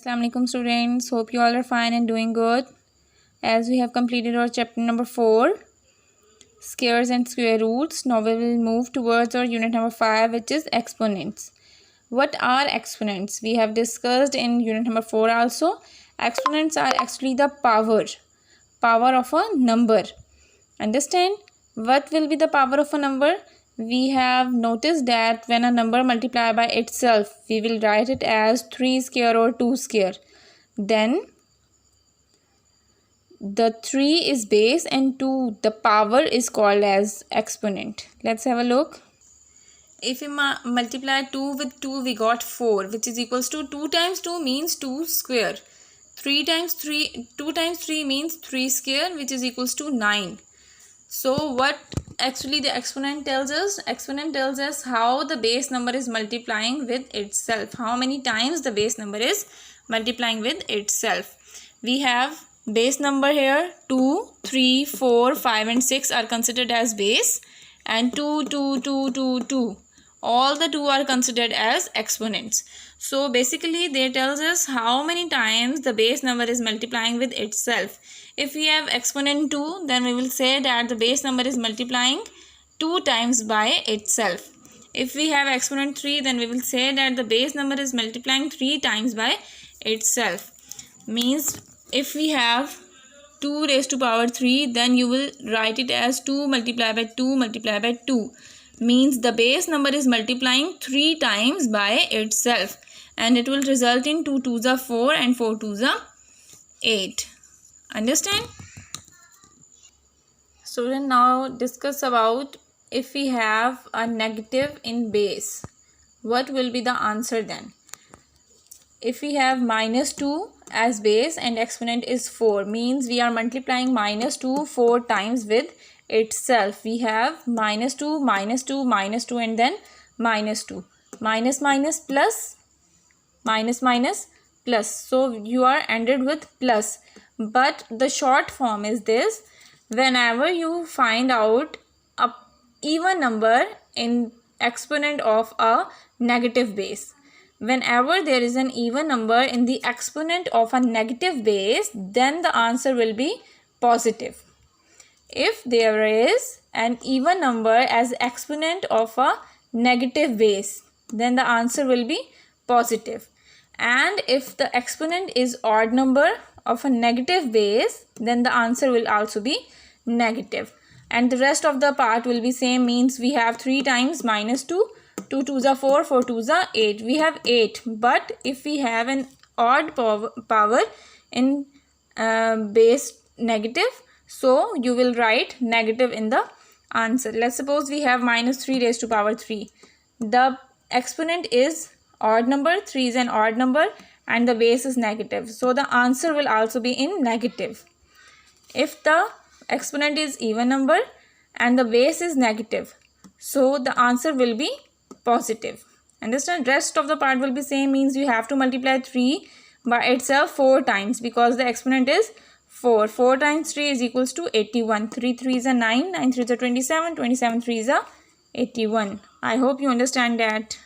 Assalamu alaikum students, hope you all are fine and doing good. As we have completed our chapter number 4, squares and square roots, now we will move towards our unit number 5, which is exponents. What are exponents? We have discussed in unit number 4 also. Exponents are actually the power of a number. Understand? What will be the power of a number? We have noticed that when a number multiplies by itself, we will write it as 3 square or 2 square. Then the 3 is base and 2, the power, is called as exponent. Let's have a look. If we multiply 2 with 2, we got 4, which is equals to 2 times 2 means 2 square. 2 times 3 means 3 square, which is equals to 9. So what actually the exponent tells us? Exponent tells us how the base number is multiplying with itself. How many times the base number is multiplying with itself. We have base number here 2, 3, 4, 5 and 6 are considered as base, and 2, 2, 2, 2, 2. All the 2 are considered as exponents. So basically they tells us how many times the base number is multiplying with itself. If we have exponent 2, then we will say that the base number is multiplying 2 times by itself. If we have exponent 3, then we will say that the base number is multiplying 3 times by itself. Means if we have 2 raised to power 3, then you will write it as 2 multiplied by 2 multiplied by 2. Means the base number is multiplying 3 times by itself, and it will result in 2 2s are 4 and 4 2s are 8. Understand? Student, now discuss about if we have a negative in base, what will be the answer then? If we have minus 2 as base and exponent is 4, means we are multiplying minus 2 4 times with itself. We have minus 2, minus 2, minus 2 and then minus 2. Minus minus plus, minus minus plus. So you are ended with plus. But the short form is this: whenever you find out a even number in exponent of a negative base, whenever there is an even number in the exponent of a negative base, then the answer will be positive. If there is an even number as exponent of a negative base, then the answer will be positive. And if the exponent is odd number of a negative base, then the answer will also be negative. And the rest of the part will be same, means we have 3 times minus 2, 2 2s are 4, 4 2s are 8. We have 8, but if we have an odd power in base negative, so you will write negative in the answer. Let's suppose we have minus 3 raised to power 3. The exponent is odd number, 3 is an odd number, and the base is negative. So the answer will also be in negative. If the exponent is even number and the base is negative, so the answer will be positive. Understand? Rest of the part will be same, means you have to multiply 3 by itself 4 times because the exponent is 4. 4 times 3 is equals to 81. 3 3s are 9, 9 3s are 27, 27 3s are 81. I hope you understand that.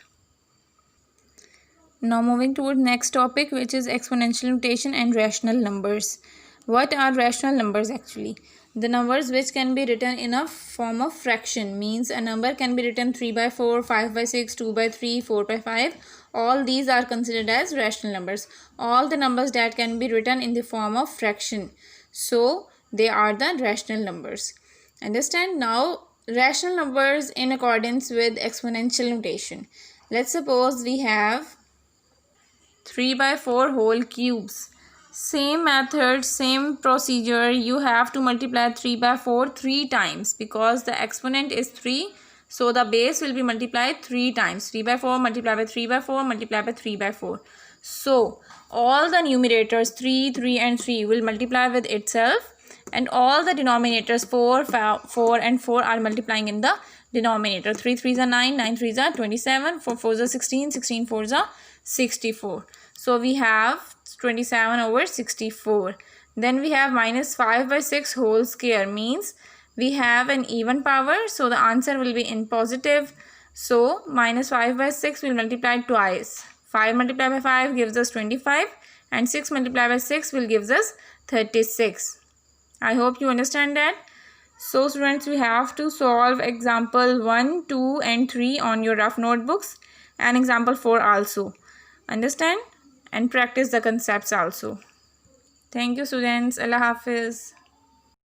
Now moving toward next topic, which is exponential notation and rational numbers. What are rational numbers actually? The numbers which can be written in a form of fraction, means a number can be written 3 by 4, 5 by 6, 2 by 3, 4 by 5. All these are considered as rational numbers. All the numbers that can be written in the form of fraction, so they are the rational numbers. Understand? Now rational numbers in accordance with exponential notation. Let's suppose we have 3 by 4 whole cubes. Same method, same procedure. You have to multiply 3 by 4 3 times because the exponent is 3. So the base will be multiplied 3 times. 3 by 4 multiplied by 3 by 4 multiplied by 3 by 4. So all the numerators 3, 3 and 3 will multiply with itself, and all the denominators 4, 4 and 4 are multiplying in the denominator. 3 3s are 9, 9 3s are 27, 4 4s are 16, 16 4s are 64. So we have 27 over 64. Then we have minus 5 by 6 whole square, means we have an even power, so the answer will be in positive. So minus 5 by 6 will multiply twice. 5 multiplied by 5 gives us 25. and 6 multiplied by 6 will gives us 36. I hope you understand that. So students, we have to solve example 1, 2 and 3 on your rough notebooks and example 4 also. Understand and practice the concepts also. Thank you students. Allah Hafiz.